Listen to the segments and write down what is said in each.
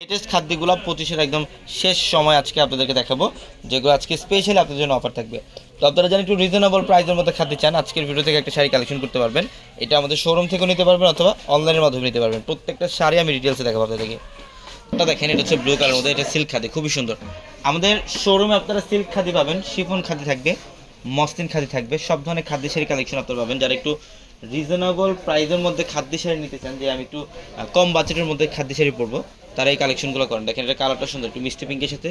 Latest খাদ্যগুলো 25-এর একদম শেষ সময় আজকে আপনাদেরকে দেখাবো, যেগুলো আজকে স্পেশালি আপনাদের জন্য অফার থাকবে। তো আপনারা জানেন একটু রিজনেবল প্রাইসের মধ্যে খাদ্য চান, আজকের ভিডিও থেকে একটা শাড়ি কালেকশন করতে পারবেন। এটা আমাদের শোরুম থেকেও নিতে পারবেন অথবা অনলাইনের মাধ্যমে নিতে পারবেন। প্রত্যেকটা শাড়ি আমি ডিটেলসে দেখাবো আপনাদেরকে। এটা দেখেন, এটা হচ্ছে ব্লু কালার মধ্যে, এটা সিল্ক খাদি, খুবই সুন্দর। আমাদের শোরুমে আপনারা সিল্ক খাদি পাবেন, শিফন খাদি থাকবে, মসলিন খাদি থাকবে, সব ধরনের খাদ্য শাড়ি কালেকশন আপনারা পাবেন। যারা একটু রিজনেবল প্রাইসের মধ্যে খাদ্য শাড়ি নিতে চান, যে আমি একটু কম বাজেটের মধ্যে খাদ্য শাড়ি পরবো, তারা এই কালেকশনগুলো করেন। দেখেন এটা কালারটা সুন্দর, একটু মিষ্টি পিঙ্কের সাথে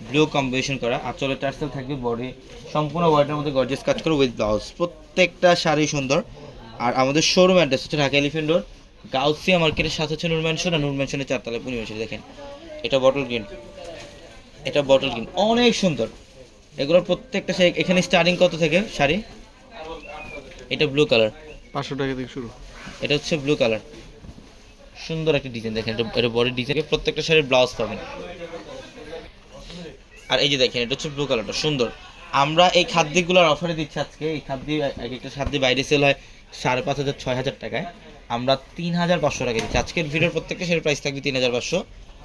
ব্লু কম্বিনেশন করা, আঁচলে টার্সেল থাকবে, বডি সম্পূর্ণ বডির মধ্যে গর্জিয়াস কাজ করে উইথ ব্লাউজ। প্রত্যেকটা শাড়ি সুন্দর। আর আমাদের শোরুম অ্যাড্রেস হচ্ছে ঢাকা এলিফ্যান্ট রোড, গাউসিয়া মার্কেটের সাথে হচ্ছে নূর ম্যানশন, আর নূর ম্যানশনের 4 তলায় পরিবেশ। দেখেন এটা বটল গ্রিন, এটা বটল গ্রিন, অনেক সুন্দর। এগুলোর প্রত্যেকটা শাড়ি এখানে স্টার্টিং কত থেকে শাড়ি? এটা ব্লু কালার, 500 টাকা থেকে শুরু। এটা হচ্ছে ব্লু কালার, সুন্দর একটা ডিজাইন। দেখেন এটা বডি ডিজাইন, প্রত্যেকটা শাড়ির ব্লাউজ পাবেন। আর এই যে দেখেন, এটা হচ্ছে ব্লু কালারটা সুন্দর। আমরা এই খাদ্যগুলোর অফারে দিচ্ছি আজকে। এই খাদ্য এক একটা খাদ্য বাইরে সেল হয় 5,500 6,000 টাকায়, আমরা 3,500 টাকা দিচ্ছি। আজকের ভিডিওর প্রত্যেকটা শাড়ির প্রাইস থাকবে 3,500।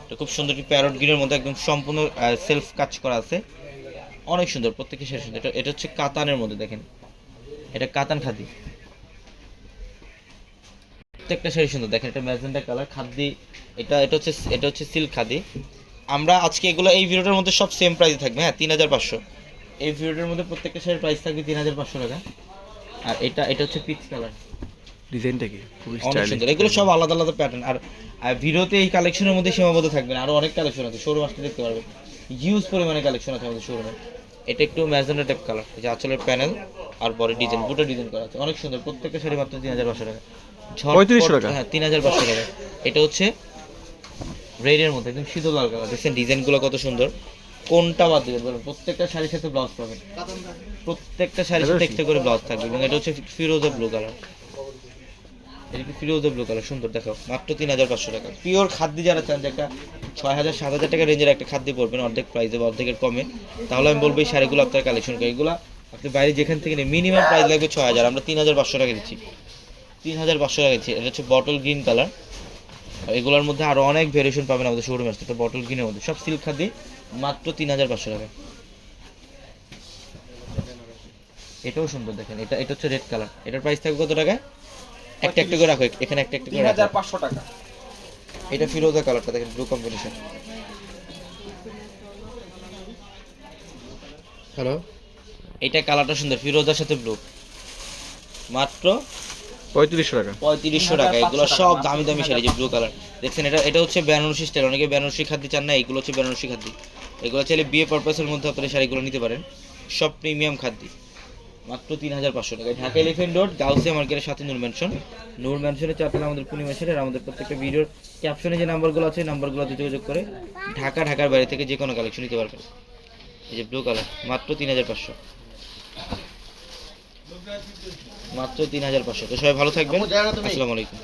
এটা খুব সুন্দর একটি প্যারট গ্রিনের মধ্যে একদম সম্পূর্ণ সেলফ কাজ করা আছে, অনেক সুন্দর। প্রত্যেকটা শাড়ি সুন্দর। এটা হচ্ছে কাতানের মধ্যে, দেখেন এটা কাতান খাদি, প্রত্যেকটা শাড়ি সুন্দর। দেখেন এটা ম্যাজেন্টা কালার খাদি, এটা হচ্ছে সিল্ক খাদি। আমরা আজকে এগুলো এই ভিডিওটার মধ্যে সব সেম প্রাইসে থাকবে, হ্যাঁ 3,500। এই ভিডিওটার মধ্যে প্রত্যেকটা শাড়ির প্রাইস থাকবে 3,500 টাকা। আর এটা হচ্ছে পিচ কালার, ডিজাইনটা কি খুবই অনেক স্টাইলিশ। সুন্দর। এগুলো সব আলাদা আলাদা প্যাটার্ন। আর ভিডিওতে এই কালেকশনের মধ্যে সীমাবদ্ধ থাকবে না, আরও অনেক কালেকশন আছে, শোরুম আসতে দেখতে পারবেন। হিউজ পরিমাণে কালেকশন আছে আমাদের শোরুমে। এটা একটু ম্যাজেন্টা টাইপ কালার, এই যে আঁচলের প্যানেল আর পরে ডিজাইন, দুটো ডিজাইন করা আছে, অনেক সুন্দর। প্রত্যেকটা শাড়ি মাত্র 3,500 টাকা। 3500 টাকা? হ্যাঁ 3,500 টাকা। এটা হচ্ছে রেডের মধ্যে একদম শীতল লাল কালার। দেখছেন ডিজাইনগুলো কত সুন্দর, কোনটা বাদ দেবেন বলেন? প্রত্যেকটা শাড়ির সাথে ব্লাউজ পাবেন, প্রত্যেকটা শাড়ির সাথে একটা করে ব্লাউজ থাকবে। এবং এটা হচ্ছে ফিরোজা ব্লু কালার, এটা কি ফিরোজা ব্লু কালার, সুন্দর। দেখো মাত্র 3,500 টাকা। পিওর খাদ্য যারা চান, যে একটা 6,000 7,000 টাকা রেঞ্জের একটা খাদ্য পড়বেন অর্ধেক প্রাইসে বা অর্ধেকের কমে, তাহলে আমি বলবো এই শাড়িগুলো আপনার কালেকশন করে। এগুলো আপনি বাইরে যেখান থেকে নেই মিনিমাম প্রাইস লাগবে 6,000, আমরা 3,500 টাকা দিচ্ছি। 3,500 টাকা দিচ্ছি। এটা হচ্ছে বটল গ্রিন কালার। আর এগুলোর মধ্যে আরও অনেক ভেরিয়েশন পাবেন আমাদের শোরুমে আসতে। তো বটল গ্রিনের মধ্যে সব সিল্ক খাদি, মাত্র 3,500 টাকা। এটাও সুন্দর, দেখেন এটা হচ্ছে রেড কালার। এটার প্রাইস থাকবে কত টাকা? একটা একটা করে রাখো, এখানে একটা একটা করে রাখো। 3,500 টাকা। এটা ফিরোজা কালারটা দেখেন, ব্লু কম্বিনেশন। হ্যালো, এটা কালারটা সুন্দর, ফিরোজার সাথে ব্লু, মাত্র 3500 টাকা। 3,500 টাকা। এগুলো সব দামি দামি শাড়ি, যে ব্লু কালার দেখছেন, এটা হচ্ছে বেনারসি স্টাইল। অনেকে বেনারসি খাদ্য চান না, এগুলো হচ্ছে বেনারসি খাদ্য। এগুলো চাইলে বিয়ে পারপাসের মধ্যে আপনারা শাড়িগুলো নিতে পারেন, সব প্রিমিয়াম খাদ্য, মাত্র 3,500 টাকায়। ঢাকা এলিফ্যান্ট রোড, গাউসিয়া মার্কেটের সাথে নূর ম্যানশন। নূর ম্যানশনের 4 তলায় আমাদের পূর্ণিমা শাড়ি। আর আমাদের প্রত্যেকটা ভিডিওর ক্যাপশনে যে নাম্বারগুলো আছে, নাম্বারগুলোতে যোগাযোগ করে ঢাকার বাইরে থেকে যে কোনো কালেকশন নিতে পারবেন। এই যে ব্লু কালার, মাত্র 3,500, মাত্র 3,500। তো সবাই ভালো থাকবেন, আসসালামু আলাইকুম।